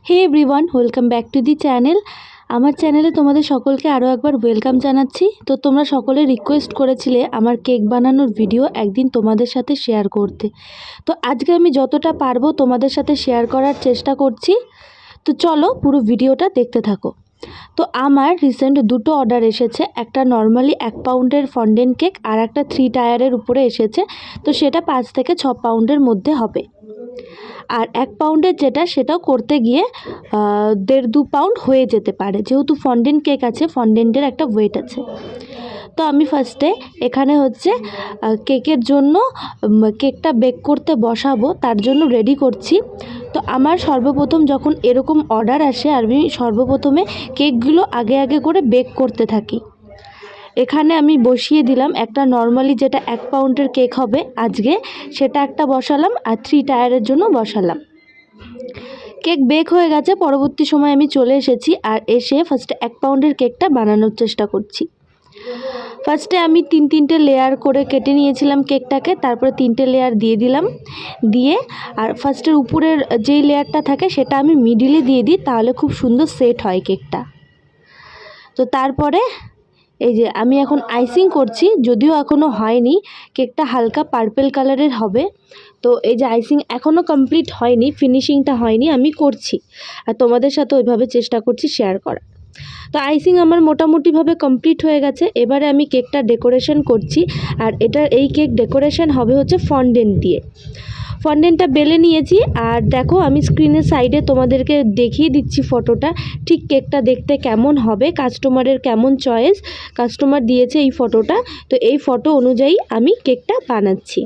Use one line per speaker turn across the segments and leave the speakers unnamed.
Hey everyone, welcome back to the channel. আমার চ্যানেলে তোমাদের সকলকে আরও একবার ওয়েলকাম জানাচ্ছি। তো তোমরা সকলে রিকোয়েস্ট করেছিলে আমার কেক বানানোর ভিডিও একদিন তোমাদের সাথে শেয়ার করতে। তো আজকে আমি যতটা পারবো তোমাদের সাথে শেয়ার করার চেষ্টা করছি। তো চলো পুরো ভিডিওটা দেখতে থাকো। তো আমার রিসেন্ট দুটো অর্ডার এসেছে, একটা নর্মালি 1 পাউন্ডের ফন্ডেন্ট কেক আর একটা 3 টায়ারের উপরে এসেছে। তো সেটা 5 থেকে 6 পাউন্ডের মধ্যে হবে। আর 1 পাউন্ডের যেটা সেটাও করতে গিয়ে 1.5-2 পাউন্ড হয়ে যেতে পারে, যেহেতু ফন্ডেন্ট কেক আছে, ফন্ডেন্টের একটা ওয়েট আছে। তো আমি ফার্স্টে এখানে হচ্ছে কেকের জন্য কেকটা বেক করতে বসাবো, তার জন্য রেডি করছি। তো আমার সর্বপ্রথম যখন এরকম অর্ডার আসে আমি সর্বপ্রথমে কেকগুলো আগে আগে করে বেক করতে থাকি। এখানে আমি বসিয়ে দিলাম একটা নর্মালি যেটা 1 পাউন্ডের কেক হবে আজকে, সেটা একটা বসালাম আর 3 টায়ারের জন্য বসালাম। কেক বেক হয়ে গেছে, পরবর্তী সময় আমি চলে এসেছি আর এসে ফার্স্টে 1 পাউন্ডের কেকটা বানানোর চেষ্টা করছি। ফার্স্টে আমি 3-3টে লেয়ার করে কেটে নিয়েছিলাম কেকটাকে, তারপরে 3টে লেয়ার দিয়ে দিলাম। দিয়ে আর ফার্স্টের উপরের যেই লেয়ারটা থাকে সেটা আমি মিডিলে দিয়ে দিই, তাহলে খুব সুন্দর সেট হয় কেকটা। তো তারপরে এই যে আমি এখন আইসিং করছি, যদিও এখনও হয়নি, কেকটা হালকা পার্পল কালারের হবে। তো এই যে আইসিং এখনও কমপ্লিট হয়নি, ফিনিশিংটা হয়নি, আমি করছি আর তোমাদের সাথে ওইভাবে চেষ্টা করছি শেয়ার করার। তো আইসিং আমার মোটামুটিভাবে কমপ্লিট হয়ে গেছে। এবারে আমি কেকটা ডেকোরেশন করছি, আর এই কেক ডেকোরেশন হবে হচ্ছে ফন্ডেন্ট দিয়ে। ফন্ডেন্টটা বেলে নিয়েছি আর দেখো আমি স্ক্রিনের সাইডে তোমাদেরকে দেখিয়ে দিচ্ছি ফটোটা, ঠিক কেকটা দেখতে কেমন হবে, কাস্টমারের কেমন চয়েস, কাস্টমার দিয়েছে এই ফটোটা। তো এই ফটো অনুযায়ী আমি কেকটা বানাচ্ছি।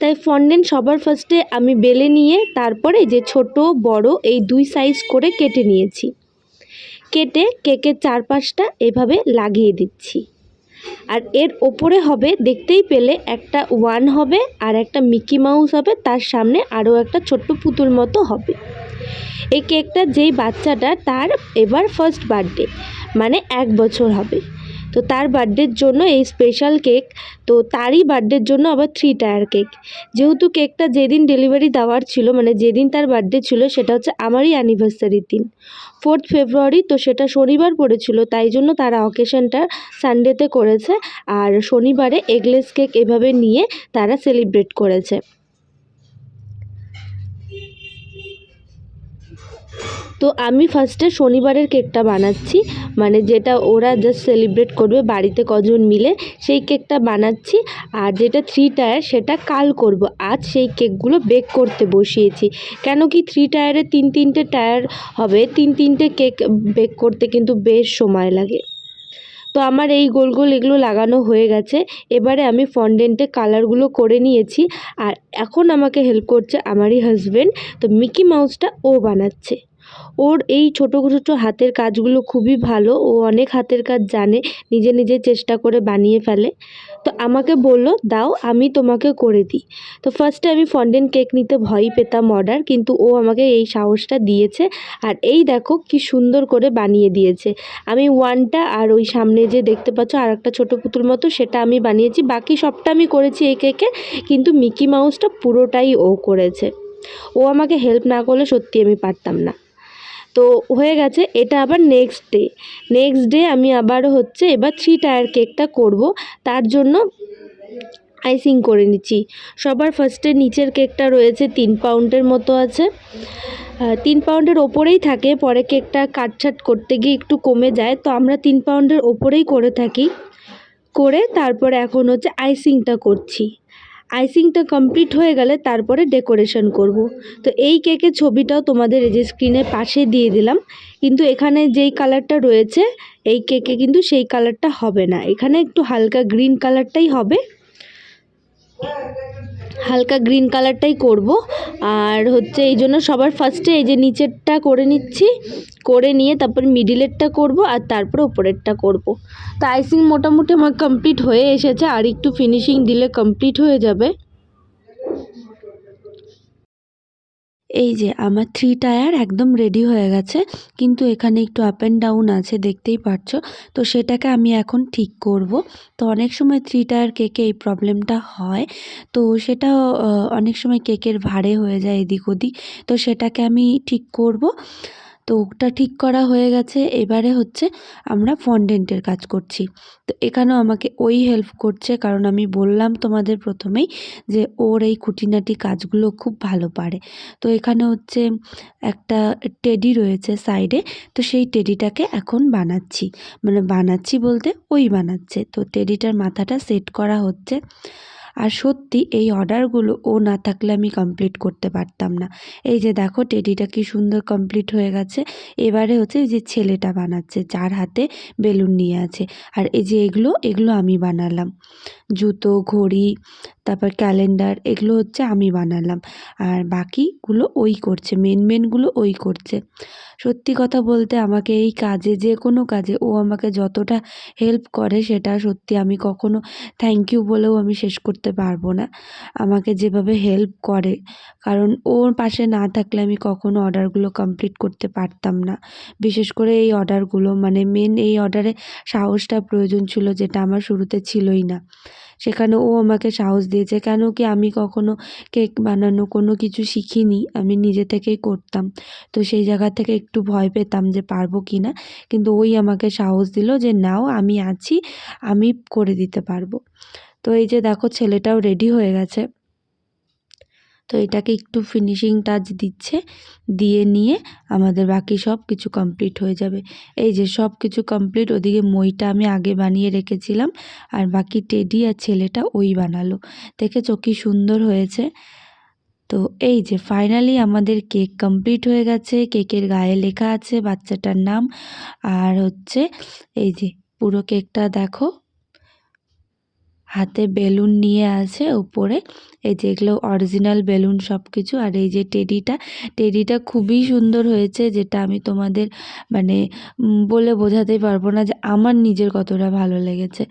তাই ফন্ডেন্ট সবার ফার্স্টে আমি বেলে নিয়ে তারপরে যে ছোট বড় এই 2 সাইজ করে কেটে নিয়েছি। কেটে কেকের চারপাশটা এভাবে লাগিয়ে দিচ্ছি। আর এর ওপরে হবে, দেখতেই পেলে, একটা 1 হবে আর একটা মিকি মাউস হবে, তার সামনে আরও একটা ছোট্ট পুতুল মতো হবে। এই কেকটা যেই বাচ্চাটা তার এবার ফার্স্ট বার্থডে, মানে 1 বছর হবে। তো তার বার্থডের জন্য এই স্পেশাল কেক। তো তারই বার্থডের জন্য আবার 3 টায়ার কেক। যেহেতু কেকটা যেদিন ডেলিভারি দেওয়ার ছিল, মানে যেদিন তার বার্থডে ছিল, সেটা হচ্ছে আমারই অ্যানিভার্সারির দিন, 4th ফেব্রুয়ারি। তো সেটা শনিবার পড়েছিল, তাই জন্য তারা অকেশনটা সানডেতে করেছে। আর শনিবারে এগলেস কেক এভাবে নিয়ে তারা সেলিব্রেট করেছে। তো আমি ফার্স্টে শনিবারের কেকটা বানাচ্ছি, মানে যেটা ওরা জাস্ট সেলিব্রেট করবে বাড়িতে কজন মিলে, সেই কেকটা বানাচ্ছি। আর যেটা 3 টায়ার সেটা কাল করব, আজ সেই কেকগুলো বেক করতে বসিয়েছি। কেন কি 3 টায়ারে 3-3টে টায়ার হবে, 3-3টে কেক বেক করতে কিন্তু বেশ সময় লাগে। তো আমার এই গোল গোল এগুলো লাগানো হয়ে গেছে। এবারে আমি ফন্ডেন্টে কালারগুলো করে নিয়েছি আর এখন আমাকে হেল্প করছে আমারই হাজব্যান্ড। তো মিকি মাউসটা ও বানাচ্ছে। ওর এই ছোটো ছোটো হাতের কাজগুলো খুবই ভালো, ও অনেক হাতের কাজ জানে, নিজে নিজে চেষ্টা করে বানিয়ে ফেলে। তো আমাকে বললো দাও আমি তোমাকে করে দিই। তো ফার্স্টে আমি ফন্ডেন্ট কেক নিতে ভয়ই পেতাম অর্ডার, কিন্তু ও আমাকে এই সাহসটা দিয়েছে। আর এই দেখো কি সুন্দর করে বানিয়ে দিয়েছে। আমি 1টা আর ওই সামনে যে দেখতে পাচ্ছ আর একটা ছোটো পুতুল মতো, সেটা আমি বানিয়েছি, বাকি সবটা আমি করেছি এই কেকে, কিন্তু মিকি মাউসটা পুরোটাই ও করেছে। ও আমাকে হেল্প না করলে সত্যি আমি পারতাম না। তো হয়ে গেছে। এটা আবার নেক্সট ডে আমি আবার হচ্ছে এবার 3 টায়ার কেকটা করব, তার জন্য আইসিং করে নিচ্ছি। সবার ফার্স্টে নিচের কেকটা রয়েছে 3 পাউন্ডের মতো আছে, 3 পাউন্ডের ওপরেই থাকে, পরে কেকটা কাটছাট করতে গিয়ে একটু কমে যায়। তো আমরা 3 পাউন্ডের ওপরেই করে থাকি, করে তারপরে এখন হচ্ছে আইসিংটা করছি। আইসিংটা কমপ্লিট হয়ে গেলে তারপরে ডেকোরেশন করব। তো এই কেকের ছবিটাও তোমাদের এই যে স্ক্রিনের পাশে দিয়ে দিলাম, কিন্তু এখানে যেই কালারটা রয়েছে এই কেকে কিন্তু সেই কালারটা হবে না, এখানে একটু হালকা গ্রিন কালারটাই হবে, হালকা গ্রিন কালারটাই করব। আর হচ্ছে এই জন্য সবার ফার্স্টে এই যে নিচেরটা করে নিচ্ছি, করে নিয়ে তারপর মিডিলেরটা করব আর তারপর উপরেরটা করব। তো আইসিং মোটামুটি আমার কমপ্লিট হয়ে এসেছে, আর একটু ফিনিশিং দিলে কমপ্লিট হয়ে যাবে। এই যে আমার 3 টায়ার একদম রেডি হয়ে গেছে, কিন্তু এখানে একটু আপ অ্যান্ড ডাউন আছে, দেখতেই পাচ্ছ। তো সেটাকে আমি এখন ঠিক করব। তো অনেক সময় 3 টায়ার কেকে এই প্রবলেমটা হয়। তো সেটা অনেক সময় কেকের ভারে হয়ে যায় এদিক ওদিক। তো সেটাকে আমি ঠিক করব। তো ওটা ঠিক করা হয়ে গেছে। এবারে হচ্ছে আমরা ফন্ডেন্টের কাজ করছি। তো এখানেও আমাকে ওই হেল্প করছে, কারণ আমি বললাম তোমাদের প্রথমেই যে ওর এই খুঁটিনাটি কাজগুলো খুব ভালো পারে। তো এখানে হচ্ছে একটা টেডি রয়েছে সাইডে। তো সেই টেডিটাকে এখন বানাচ্ছি, মানে বানাচ্ছি বলতে ওই বানাচ্ছে। তো টেডিটার মাথাটা সেট করা হচ্ছে। আর সত্যি এই অর্ডারগুলো ও না থাকলে আমি কমপ্লিট করতে পারতাম না। এই যে দেখো টেডিটা কি সুন্দর কমপ্লিট হয়ে গেছে। এবারে হচ্ছে এই যে ছেলেটা বানাচ্ছে, যার হাতে বেলুন নিয়ে আছে। আর এই যে এগুলো আমি বানালাম। জুতো, ঘড়ি, তারপর ক্যালেন্ডার, এগুলো হচ্ছে আমি বানালাম। আর বাকিগুলো ওই করছে, মেনগুলো ওই করছে। সত্যি কথা বলতে আমাকে এই কাজে, যে কোনো কাজে ও আমাকে যতটা হেল্প করে, সেটা সত্যি আমি কখনো থ্যাংক ইউ বলেও আমি শেষ করতে পারবো না। আমাকে যেভাবে হেল্প করে, কারণ ওর পাশে না থাকলে আমি কখনো অর্ডারগুলো কমপ্লিট করতে পারতাম না। বিশেষ করে এই অর্ডারগুলো, মানে মেন এই অর্ডারে সাহসটা প্রয়োজন ছিল, যেটা আমার শুরুতে ছিলই না। সেখানে ও আমাকে সাহস দিয়েছে, কেন কি আমি কখনো কেক বানানো কোনো কিছু শিখিনি, আমি নিজে থেকেই করতাম। তো সেই জায়গা থেকে একটু ভয় পেতাম যে পারবো কি না, কিন্তু ওই আমাকে সাহস দিল যে নাও, আমি আছি, আমি করে দিতে পারবো। তো এই যে দেখো ছেলেটাও রেডি হয়ে গেছে। তো এটাকে একটু ফিনিশিং টাচ দিচ্ছে, দিয়ে নিয়ে আমাদের বাকি সব কিছু কমপ্লিট হয়ে যাবে। এই যে সব কিছু কমপ্লিট। ওদিকে মইটা আমি আগে বানিয়ে রেখেছিলাম, আর বাকি টেডি আর ছেলেটা ওই বানালো। দেখেছো কি সুন্দর হয়েছে। তো এই যে ফাইনালি আমাদের কেক কমপ্লিট হয়ে গেছে। কেকের গায়ে লেখা আছে বাচ্চাটার নাম। আর হচ্ছে এই যে পুরো কেকটা দেখো, হাতে বেলুন নিয়ে আছে উপরে। এই যে এগুলো অরিজিনাল বেলুন সব কিছু। আর এই যে টেডিটা খুবই সুন্দর হয়েছে, যেটা আমি তোমাদের মানে বলে বোঝাতেই পারবো না যে আমার নিজের কতটা ভালো লেগেছে।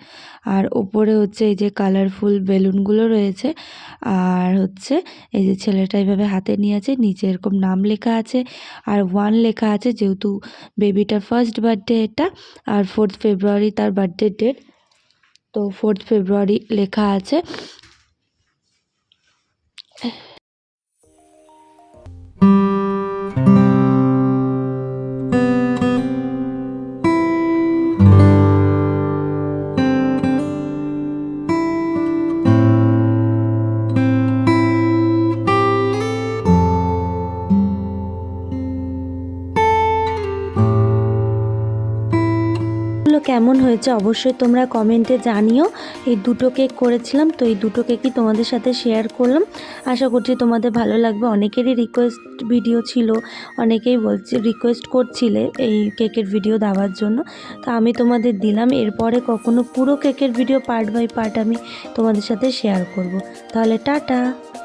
আর ওপরে হচ্ছে এই যে কালারফুল বেলুনগুলো রয়েছে। আর হচ্ছে এই যে ছেলেটা এইভাবে হাতে নিয়ে আছে, নিচে এরকম নাম লেখা আছে আর 1 লেখা আছে, যেহেতু বেবিটার ফার্স্ট বার্থডে এটা। আর 4th ফেব্রুয়ারি তার বার্থডে ডেট। তো 4th ফেব্রুয়ারি লেখা আছে। কেমন হয়েছে অবশ্যই তোমরা কমেন্টে জানিও। এই দুটো কেক করেছিলাম, তো এই দুটো কেকই তোমাদের সাথে শেয়ার করলাম। আশা করছি তোমাদের ভালো লাগবে। অনেকেরই রিকোয়েস্ট ভিডিও ছিল, অনেকেই রিকোয়েস্ট করছিলে এই কেকের ভিডিও দেওয়ার জন্য। তো আমি তোমাদের দিলাম। এরপরে কখনো পুরো কেকের ভিডিও পার্ট বাই পার্ট আমি তোমাদের সাথে শেয়ার করব। তাহলে টাটা।